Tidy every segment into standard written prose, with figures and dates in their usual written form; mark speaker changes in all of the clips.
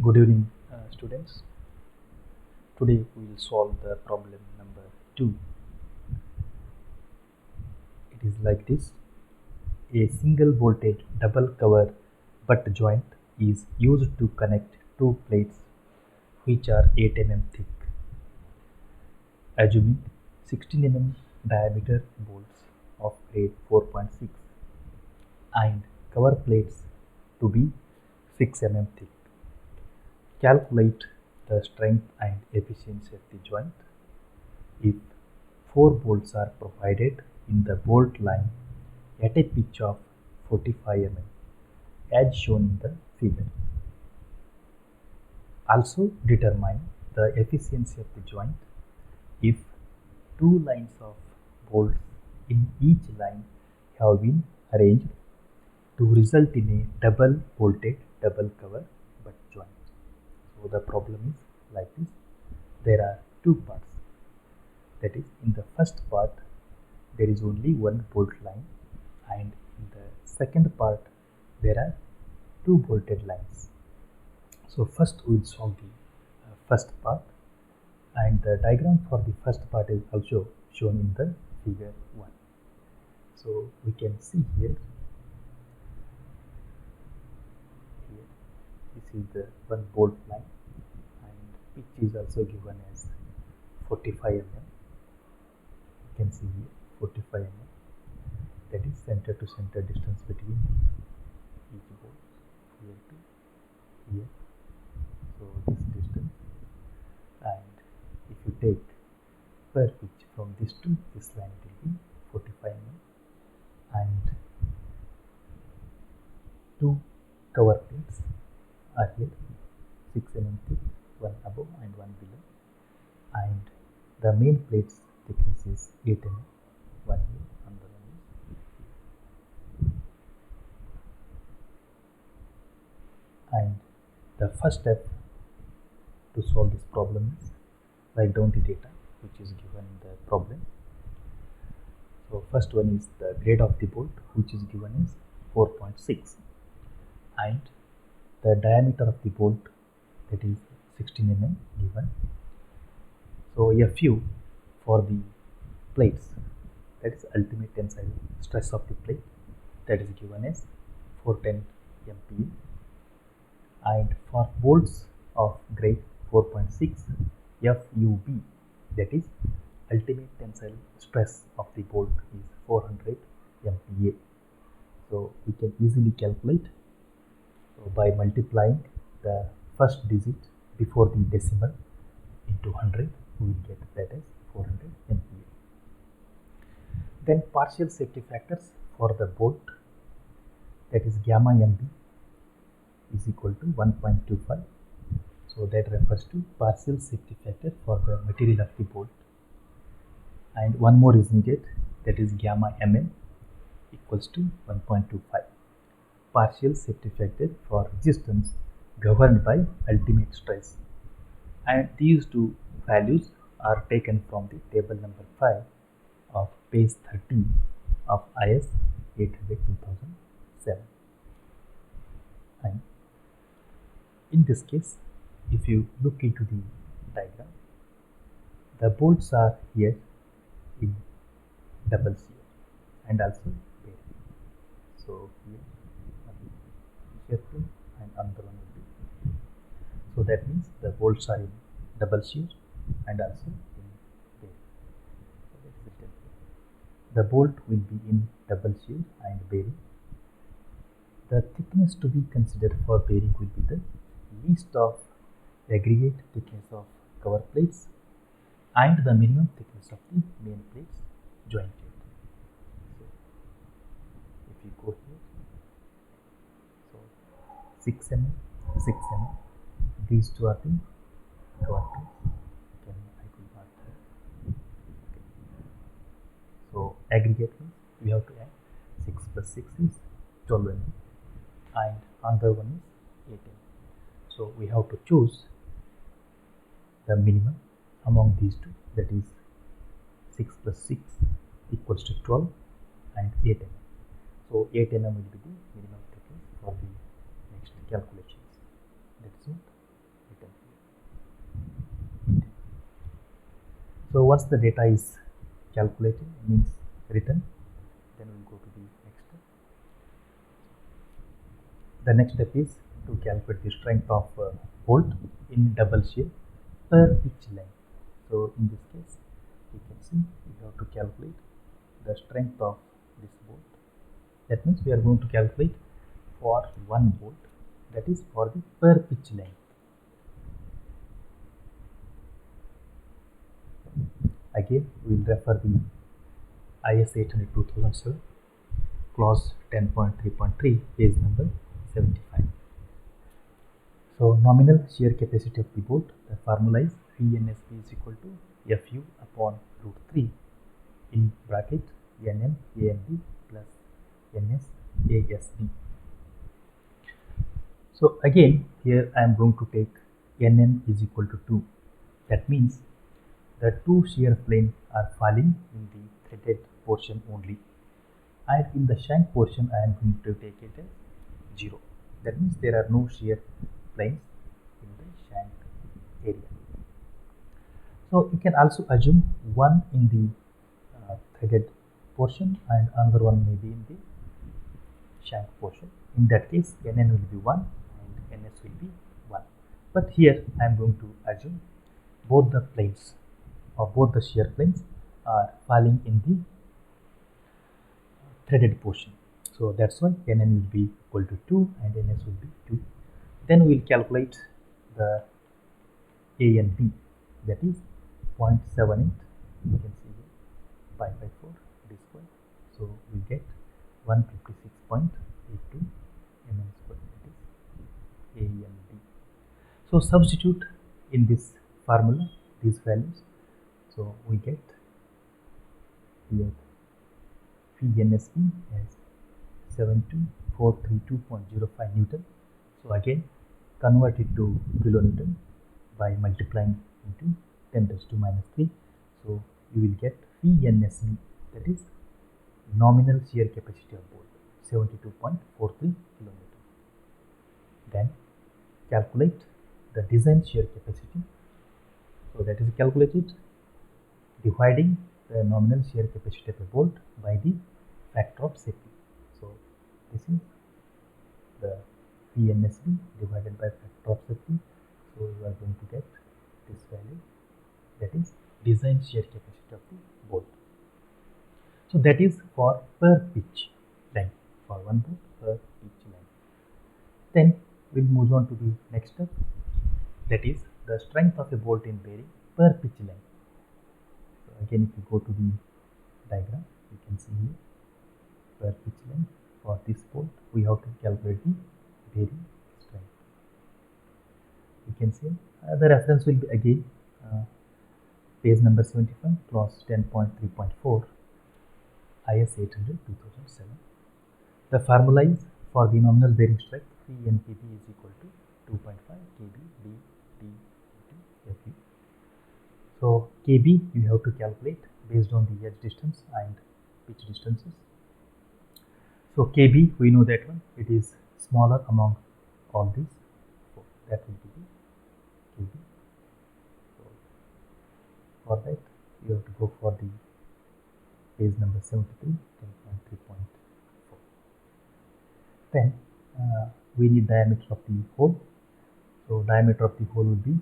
Speaker 1: Good evening, students. Today we will solve the problem number 2. It is like this. A single voltage double cover butt joint is used to connect two plates which are 8 mm thick. Assuming 16 mm diameter bolts of grade 4.6 and cover plates to be 6 mm thick. Calculate the strength and efficiency of the joint if 4 bolts are provided in the bolt line at a pitch of 45 mm as shown in the figure. Also determine the efficiency of the joint if 2 lines of bolts in each line have been arranged to result in a double bolted double cover butt joint. So the problem is like this. There are 2 parts. That is, in the first part there is only one bolt line, and in the second part there are 2 bolted lines. So first we will solve the first part, and the diagram for the first part is also shown in the figure 1. So we can see here this is the one bolt line, and pitch is also given as 45 mm. You can see here 45 mm, that is center to center distance between each bolt here to here. So this distance, and if you take square pitch from this to this line, it will be 45 mm, and 2 cover plates are here, 6 mm thick, one above and one below, and the main plate's thickness is 8 mm, one here, another one is here. And the first step to solve this problem is write down the data which is given in the problem. So first one is the grade of the bolt, which is given as 4.6, and the diameter of the bolt, that is 16 mm given. So FU for the plates, that is ultimate tensile stress of the plate, that is given as 410 MPa, and for bolts of grade 4.6, FUB, that is ultimate tensile stress of the bolt, is 400 MPa. So we can easily calculate. So by multiplying the first digit before the decimal into 100, we will get that as 400 MPa. Then partial safety factors for the bolt, that is gamma MB is equal to 1.25. So that refers to partial safety factor for the material of the bolt. And one more is needed, that is gamma MN equals to 1.25. Partial safety factor for resistance governed by ultimate stress, and these 2 values are taken from the table number 5 of page 13 of IS 800/2007. And in this case, if you look into the diagram, the bolts are here in double shear and also bearing. So here shear pin and another one will be. So that means the bolts are in double shear and also in bearing. So that is the template. The bolt will be in double shear and bearing. The thickness to be considered for bearing will be the least of aggregate thickness of cover plates and the minimum thickness of the main plates jointed. So if you go here, so 6 mm, 6 mm, these 2 are the cover plates. I could mark that. Okay. So aggregate means we have to add 6 plus 6 is 12 mm, and another one is 8 mm. So we have to choose the minimum among these 2, that is 6 plus 6 equals to 12 and 8 mm. So 8 mm will be the minimum thickness for the next calculations. That's it. once the data is calculated, means written, then we'll go to the next step. The next step is to calculate the strength of bolt in double shear per pitch length. So in this case, you can see we have to calculate the strength of this bolt. That means we are going to calculate for one bolt, that is for the per pitch length. Again, we will refer the IS 800 2007, clause 10.3.3, page number 75. So nominal shear capacity of the bolt, the formula is VNSB is equal to FU upon root 3 in bracket NM AMB plus NS ASB. So again, here I am going to take NM is equal to 2. That means the two shear planes are falling in the threaded portion only, and in the shank portion I am going to take it as 0. That means there are no shear planes in the shank area. So you can also assume one in the threaded portion and another one may be in the shank portion. In that case, NN will be 1 and NS will be 1. But here I am going to assume both the planes or both the shear planes are falling in the threaded portion. So that's why NN will be equal to 2 and NS will be 2. Then we will calculate the A and B, that is 0.78. You can see here pi by 4 d square. So we get 156.82 mm square, that is A and B. So substitute in this formula these values. So we get here VNSB as 72432.05 Newton. So again convert it to kilonewton by multiplying into 10 raised to minus 3. So you will get VNSB, that is nominal shear capacity of bolt, 72.43 kilonewton. Then calculate the design shear capacity. So that is calculated dividing the nominal shear capacity of a bolt by the factor of safety. So this is the VNSB divided by factor of safety. So you are going to get this value, that is design shear capacity of the bolt. So that is for per pitch length, for one bolt per pitch length. Then we'll move on to the next step, that is the strength of a bolt in bearing per pitch length. So again, if you go to the diagram, you can see here per pitch length for this bolt we have to calculate the bearing strength. You can see the reference will be again page number 75, clause 10.3.4, IS 800 2007. The formula is for the nominal bearing strength, VNPB is equal to 2.5 kb d t into Fu. So kb you have to calculate based on the edge distance and pitch distances. So kb, we know that one, it is smaller among all these, so that will be the kb. So for that you have to go for the page number 73, 10.3.4. Then we need diameter of the hole. So diameter of the hole will be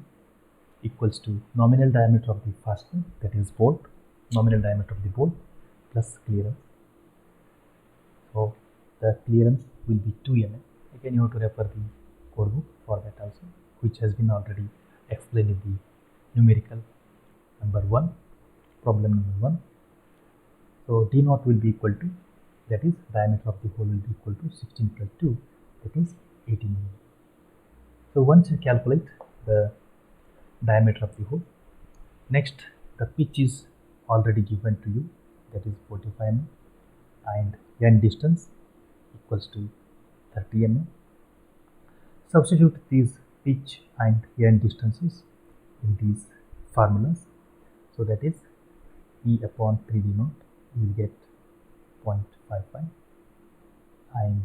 Speaker 1: equals to nominal diameter of the fastener, that is bolt, nominal diameter of the bolt plus clearance. So the clearance will be 2 mm. Again, you have to refer the code book for that also, which has been already explained in the numerical number 1, problem number 1. So d naught will be equal to, that is diameter of the hole will be equal to 16 plus 2, that is 18 mm. So once you calculate the diameter of the hole, next the pitch is already given to you, that is 45 mm, and end distance equals to 30 mm. Substitute these pitch and end distances in these formulas. So that is E upon 3d naught, you will get 0.55, and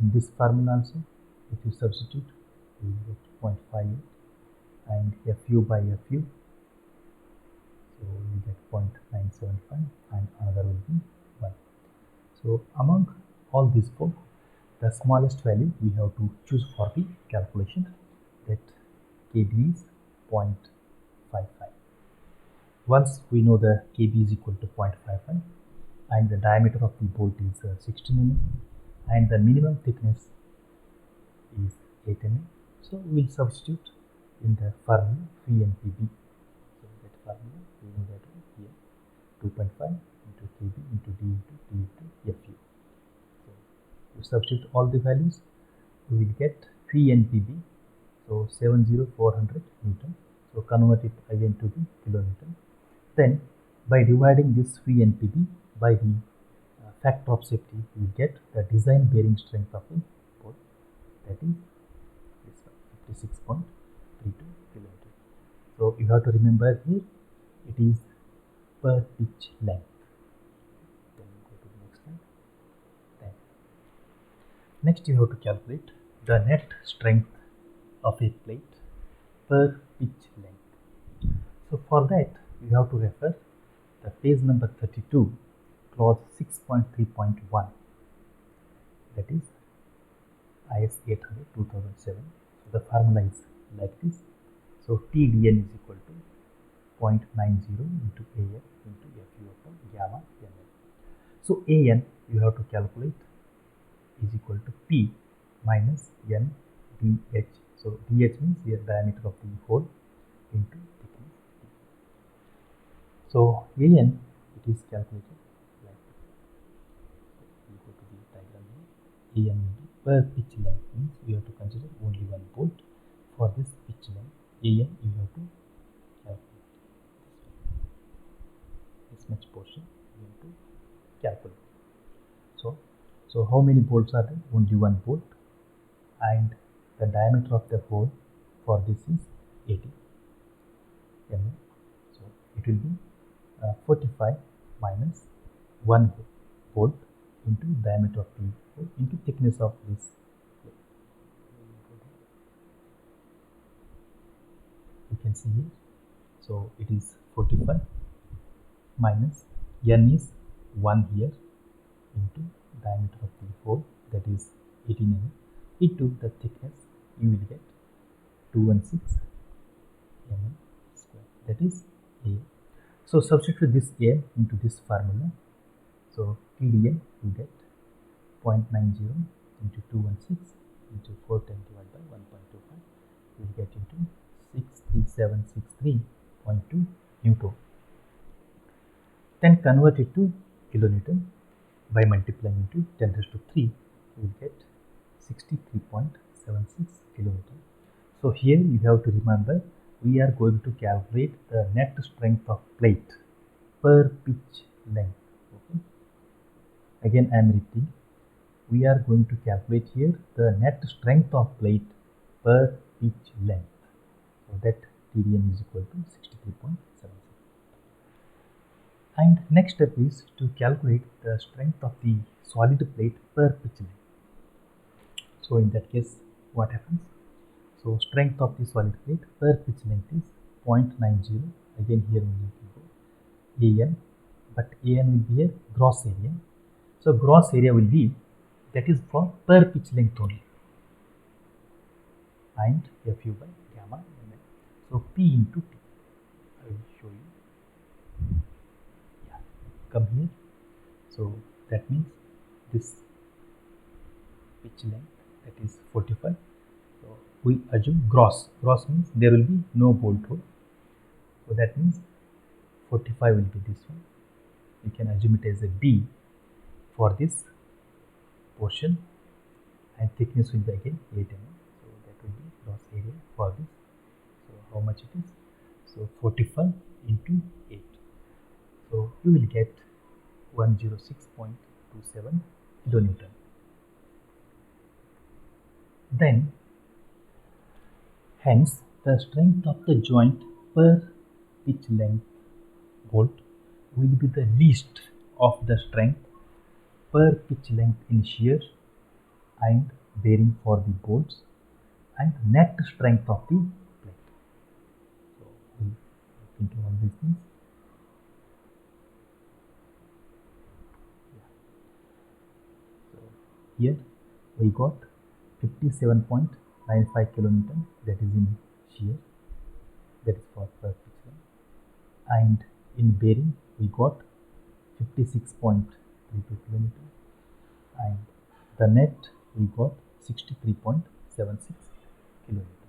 Speaker 1: in this formula also if you substitute you will get 0.58, and Fu by Fu, so So we get 0.975 and another will be 1. So among all these four, the smallest value we have to choose for the calculation, that kb is 0.55. Once we know the kb is equal to 0.55 and the diameter of the bolt is 16 mm and the minimum thickness is 8 mm, so we will substitute in the formula phi and pb. So that formula we know that one here, 2.5 into kb into d into t into fu. So we substitute all the values, we will get phi and pb, so 70400 Newton. So convert it again to the kilonewton. Then by dividing this phi and pb by the factor of safety, we will get the design bearing strength of a bolt, that is this one, 56.32 kilonewton. So you have to remember here it is per pitch length. Then go to the next slide. Then next you have to calculate the net strength of a plate per pitch length. So for that you have to refer the page number 32, clause 6.3.1, that is IS 800 2007. So the formula is like this. So TDN is equal to 0.90 into AN into FU upon gamma NL. So AN you have to calculate is equal to P minus N DH. So DH means the diameter of the hole into thickness T. So AN it is calculated like this. So we go to the diagram here. AN will be per pitch length, means we have to consider only one bolt. For this pitch length AN you have to calculate this much portion you have to calculate. So how many bolts are there? Only one bolt, and the diameter of the hole for this is 80 mm. So it will be 45 minus 1 bolt into diameter of the hole into thickness of this plate. You can see here. So it is 45 minus N is 1 here into diameter of the hole, that is 18 mm, into the thickness you will get 216 mm square, that is A. So substitute this A into this formula. So TDN you get 0.90 into 216 into 410 divided by 1.25, you will get into 63763.2 Newton. Then convert it to kilonewton by multiplying into 10 raised to 3, you will get 63.76 kilonewton. So here you have to remember we are going to calculate the net strength of plate per pitch length. Okay. Again I am repeating, we are going to calculate here the net strength of plate per pitch length. So that TDN is equal to 63.76. And next step is to calculate the strength of the solid plate per pitch length. So in that case what happens? So strength of the solid plate per pitch length is 0.90. Again here we need to go AN, but AN will be a gross area. So gross area will be, that is for per pitch length only, and FU by gamma NL. So P into T. I will show you. Yeah, come here. So that means this pitch length, that is 45. So we assume gross. Gross means there will be no bolt hole. So that means 45 will be this one. We can assume it as a B for this portion, and thickness will be again 8 mm. So that will be gross area for this. So how much it is? So 45 into 8. So you will get 106.27 kilonewton. Then hence the strength of the joint per pitch length bolt will be the least of the strength per pitch length in shear and bearing for the bolts and net strength of the plate. So we look into all these things. here we got 57.95 kilonewton, that is in shear, that is for per pitch length, and in bearing we got 56.32 kilonewton, and the net we got 63.76 kilonewton.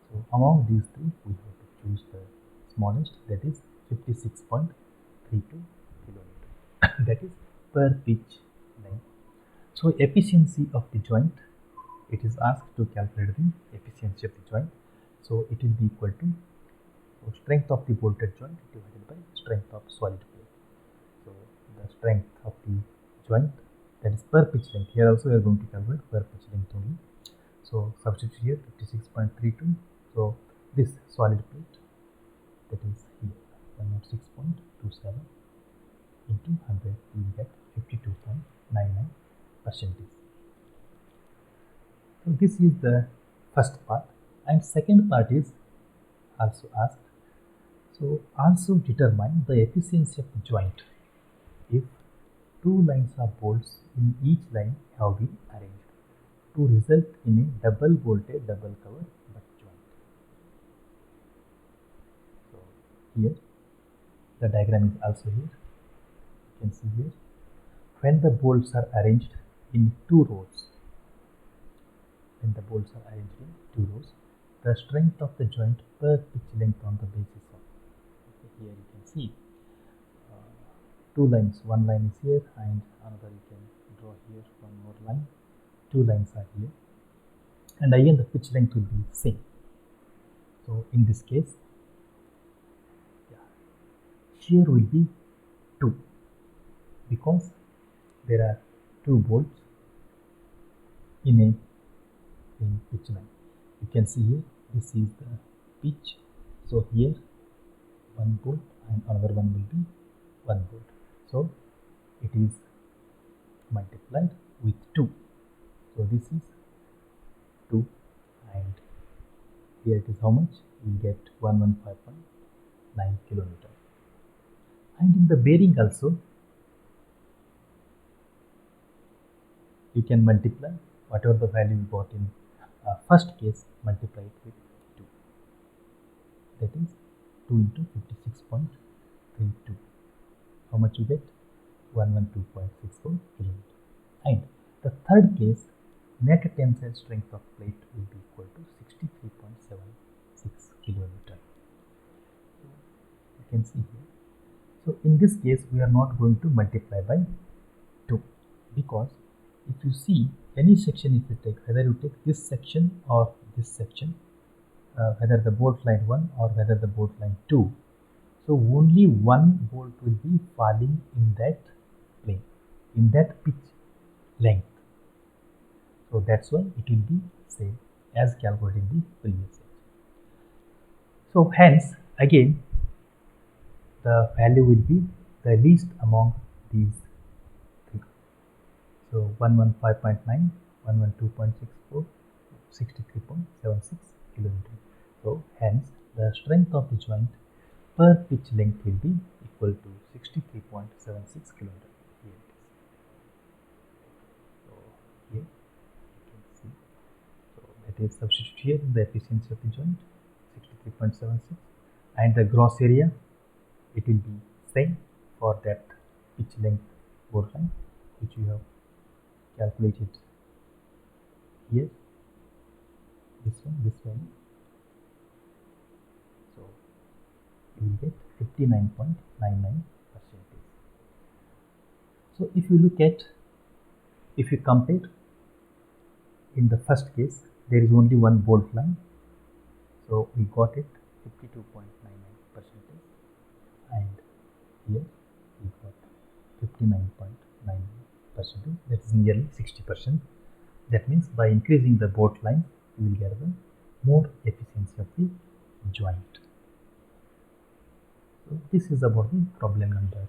Speaker 1: So among these three we have to choose the smallest, that is 56.32 kilonewton that is per pitch length. So efficiency of the joint, it is asked to calculate the efficiency of the joint. So it will be equal to strength of the bolted joint divided by strength of solid plate. So the strength of the joint, that is per pitch length. Here also we are going to calculate per pitch length only. So substitute here 56.32. So this solid plate, that is here 106.27 into 100, we will get 52.99 percentage. So this is the first part, and second part is also asked. So also determine the efficiency of the joint if two lines of bolts in each line have been arranged to result in a double bolted double cover butt joint. So here the diagram is also here. You can see here, when the bolts are arranged in two rows, the strength of the joint per pitch length on the basis of, here you can see two lines, one line is here and another, you can draw here one more line, two lines are here, and again the pitch length will be same. So in this case, shear will be 2 because there are two bolts in a pitch line. You can see here, this is the pitch. So here one bolt and another one will be one bolt. So it is multiplied with 2. So this is 2, and here it is how much? We will get 115.9 kilonewton. And in the bearing also, you can multiply whatever the value you got in first case, multiply it with 2. That is 2 into 56.32. How much you get? 112.64 kilonewton. And the third case, net tensile strength of plate will be equal to 63.76 kilonewton. You can see here. So in this case, we are not going to multiply by 2 because if you see any section, if you take, whether you take this section or this section, whether the bolt line 1 or whether the bolt line 2, so only one bolt will be falling in that plane, in that pitch length. So that's why it will be same as calculated in the previous section. So hence again the value will be the least among these three. So 115.9, 112.64, 63.76 kilonewton. So hence the strength of the joint per pitch length will be equal to 63.76 kilonewton. Here it is. So here you can see. So that is substitute here the efficiency of the joint 63.76, and the gross area, it will be same for that pitch length bolt line which we have calculated here, this one. So you will get 59.99%. So if you look at, if you compare, in the first case there is only one bolt line, so we got it 52.99%, and here we got 59.99%, that is nearly 60%. That means by increasing the bolt line, you will get the more efficiency of the joint. So this is about the problem number